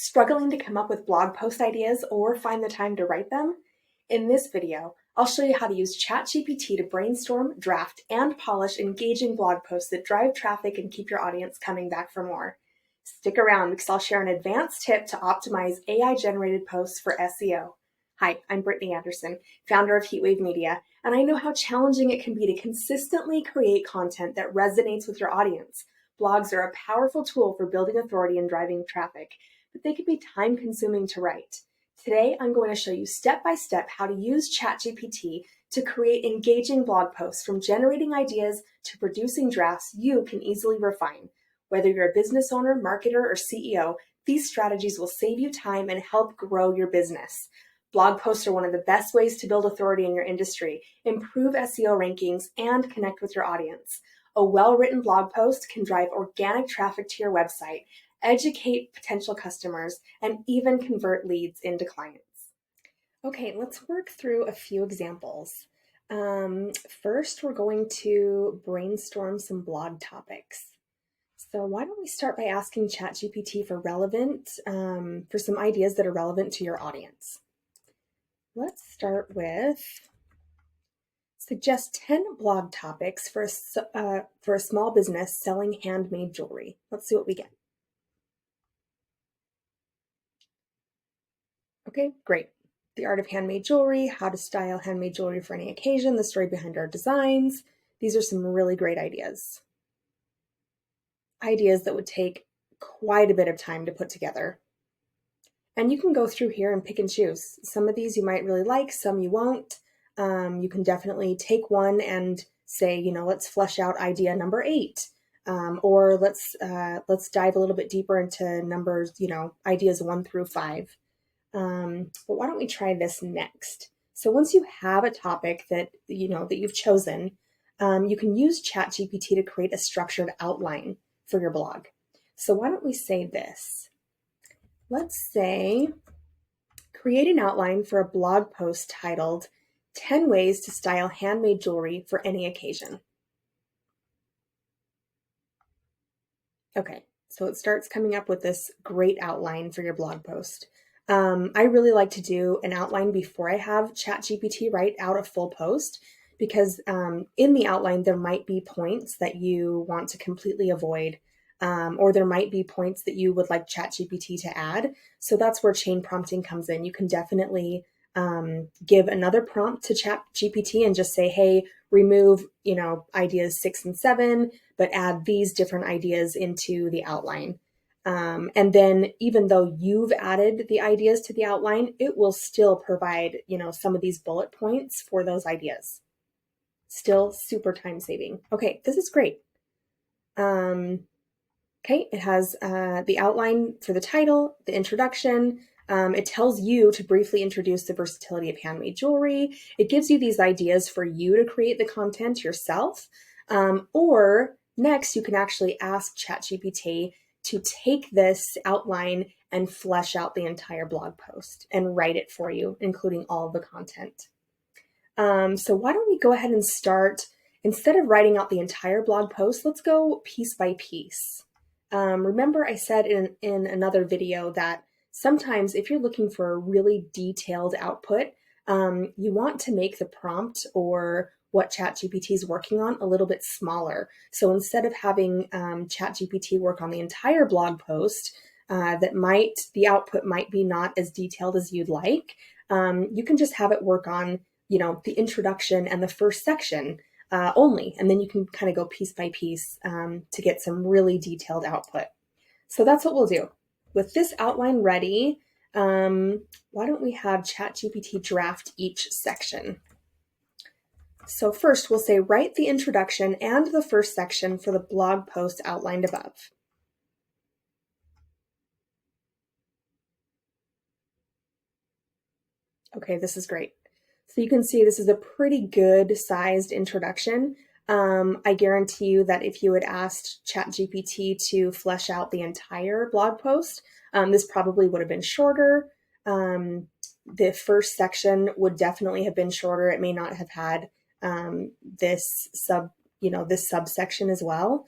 Struggling to come up with blog post ideas or find the time to write them? In this video, I'll show you how to use ChatGPT to brainstorm, draft, and polish engaging blog posts that drive traffic and keep your audience coming back for more. Stick around because I'll share an advanced tip to optimize AI-generated posts for SEO. Hi, I'm Brittany Anderson, founder of Heatwave Media, and I know how challenging it can be to consistently create content that resonates with your audience. Blogs are a powerful tool for building authority and driving traffic, but they can be time-consuming to write. Today, I'm going to show you step-by-step how to use ChatGPT to create engaging blog posts, from generating ideas to producing drafts you can easily refine. Whether you're a business owner, marketer, or CEO, these strategies will save you time and help grow your business. Blog posts are one of the best ways to build authority in your industry, improve SEO rankings, and connect with your audience. A well-written blog post can drive organic traffic to your website, educate potential customers, and even convert leads into clients. Okay, let's work through a few examples. First, we're going to brainstorm some blog topics. So why don't we start by asking ChatGPT for some ideas that are relevant to your audience. Let's start with suggest 10 blog topics for a small business selling handmade jewelry. Let's see what we get. Okay, great. The art of handmade jewelry, how to style handmade jewelry for any occasion, the story behind our designs. These are some really great ideas. Ideas that would take quite a bit of time to put together. And you can go through here and pick and choose. Some of these you might really like, some you won't. You can definitely take one and say, let's flesh out idea number 8. Or let's dive a little bit deeper into numbers, ideas 1 through 5. But why don't we try this next? So once you have a topic that you've chosen, you can use ChatGPT to create a structured outline for your blog. So why don't we say this? Let's say, create an outline for a blog post titled 10 Ways to Style Handmade Jewelry for Any Occasion. Okay, so it starts coming up with this great outline for your blog post. I really like to do an outline before I have ChatGPT write out a full post, because in the outline there might be points that you want to completely avoid, or there might be points that you would like ChatGPT to add. So that's where chain prompting comes in. You can definitely give another prompt to ChatGPT and just say, hey, remove ideas 6 and 7, but add these different ideas into the outline. And then even though you've added the ideas to the outline, it will still provide, some of these bullet points for those ideas. Still super time saving. Okay, this is great. Okay, it has the outline for the title, the introduction. It tells you to briefly introduce the versatility of handmade jewelry. It gives you these ideas for you to create the content yourself. Or next, you can actually ask ChatGPT to take this outline and flesh out the entire blog post and write it for you, including all of the content. So why don't we go ahead and start, instead of writing out the entire blog post, let's go piece by piece. Remember I said in another video that sometimes if you're looking for a really detailed output, you want to make the prompt or what ChatGPT is working on a little bit smaller. So instead of having ChatGPT work on the entire blog post, the output might be not as detailed as you'd like, you can just have it work on, the introduction and the first section only, and then you can kind of go piece by piece to get some really detailed output. So that's what we'll do. With this outline ready, why don't we have ChatGPT draft each section? So first we'll say, write the introduction and the first section for the blog post outlined above. Okay, this is great. So you can see this is a pretty good sized introduction. I guarantee you that if you had asked ChatGPT to flesh out the entire blog post, this probably would have been shorter. The first section would definitely have been shorter. It may not have had this subsection as well.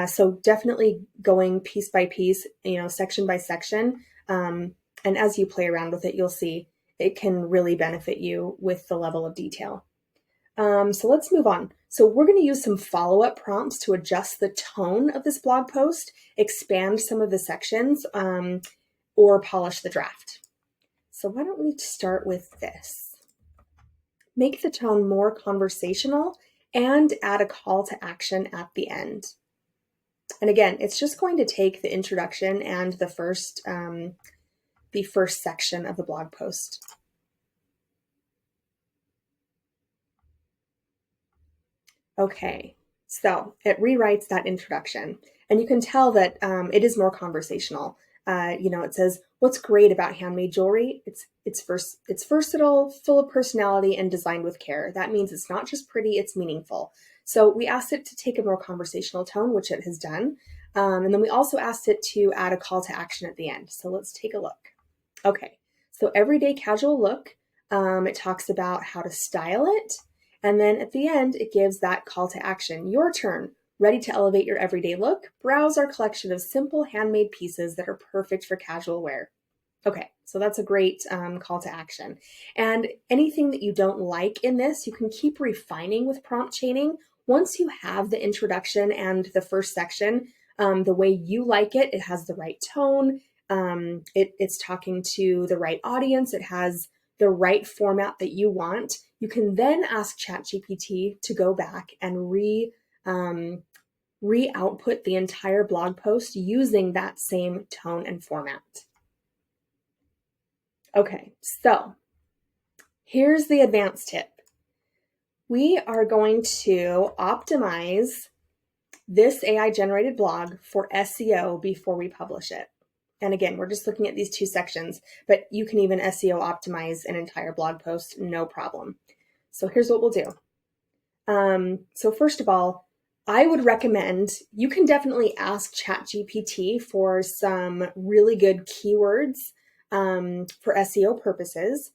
So definitely going piece by piece, section by section, And as you play around with it, you'll see it can really benefit you with the level of detail. So let's move on. So we're going to use some follow-up prompts to adjust the tone of this blog post, expand some of the sections, or polish the draft. So why don't we start with this? Make the tone more conversational and add a call to action at the end. And again, it's just going to take the introduction and the first section of the blog post. Okay, so it rewrites that introduction, and you can tell that it is more conversational. It says, "What's great about handmade jewelry? It's versatile, full of personality, and designed with care." That means it's not just pretty; it's meaningful. So we asked it to take a more conversational tone, which it has done, and then we also asked it to add a call to action at the end. So let's take a look. Okay, so everyday casual look. It talks about how to style it. And then at the end, it gives that call to action. Your turn. Ready to elevate your everyday look? Browse our collection of simple handmade pieces that are perfect for casual wear. Okay, so that's a great call to action. And anything that you don't like in this, you can keep refining with prompt chaining. Once you have the introduction and the first section, the way you like it, it has the right tone, it's talking to the right audience, it has the right format that you want, you can then ask ChatGPT to go back and re-output the entire blog post using that same tone and format. Okay, so here's the advanced tip. We are going to optimize this AI-generated blog for SEO before we publish it. And again, we're just looking at these two sections, but you can even SEO optimize an entire blog post, no problem. So here's what we'll do. So first of all, I would recommend, you can definitely ask ChatGPT for some really good keywords for SEO purposes.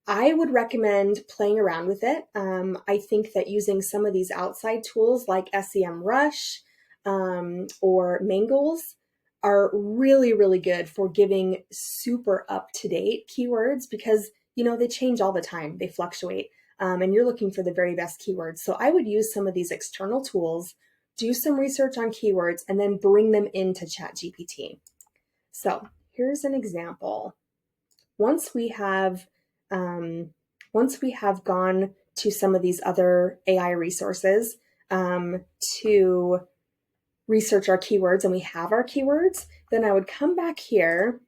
I would recommend playing around with it. I think that using some of these outside tools like SEMrush or Mangles are really, really good for giving super up-to-date keywords because, they change all the time. They fluctuate. And you're looking for the very best keywords. So I would use some of these external tools, do some research on keywords, and then bring them into ChatGPT. So here's an example. Once we have gone to some of these other AI resources to research our keywords and we have our keywords, then I would come back here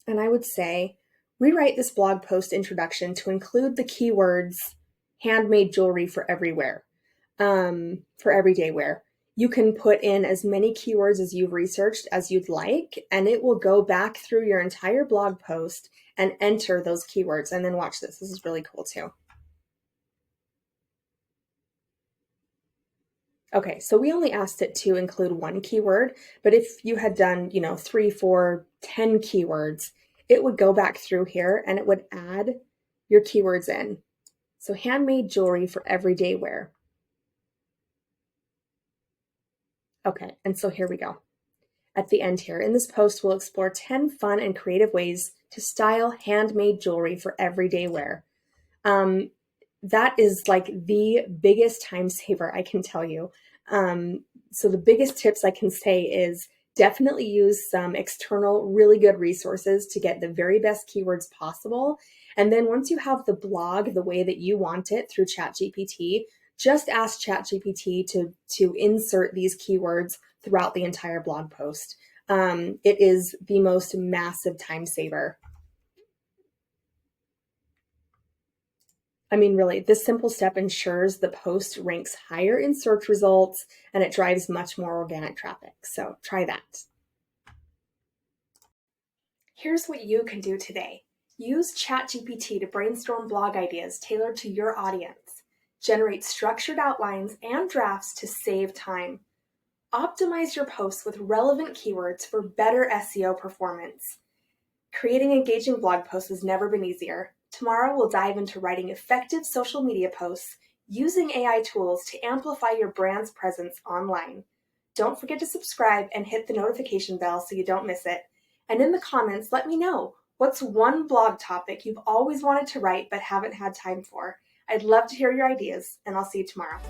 and I would say, rewrite this blog post introduction to include the keywords handmade jewelry for everywhere, for everyday wear. You can put in as many keywords as you've researched as you'd like, and it will go back through your entire blog post and enter those keywords. And then watch this. This is really cool too. Okay, so we only asked it to include one keyword, but if you had done, 3, 4, 10 keywords, it would go back through here and it would add your keywords in. So handmade jewelry for everyday wear. Okay, and so here we go. At the end here, in this post, we'll explore 10 fun and creative ways to style handmade jewelry for everyday wear. That is like the biggest time saver, I can tell you. So the biggest tips I can say is definitely use some external, really good resources to get the very best keywords possible. And then once you have the blog the way that you want it through ChatGPT, just ask ChatGPT to insert these keywords throughout the entire blog post. It is the most massive time saver. I mean, really, this simple step ensures the post ranks higher in search results and it drives much more organic traffic. So try that. Here's what you can do today. Use ChatGPT to brainstorm blog ideas tailored to your audience. Generate structured outlines and drafts to save time. Optimize your posts with relevant keywords for better SEO performance. Creating engaging blog posts has never been easier. Tomorrow, we'll dive into writing effective social media posts using AI tools to amplify your brand's presence online. Don't forget to subscribe and hit the notification bell so you don't miss it. And in the comments, let me know, what's one blog topic you've always wanted to write but haven't had time for? I'd love to hear your ideas, and I'll see you tomorrow.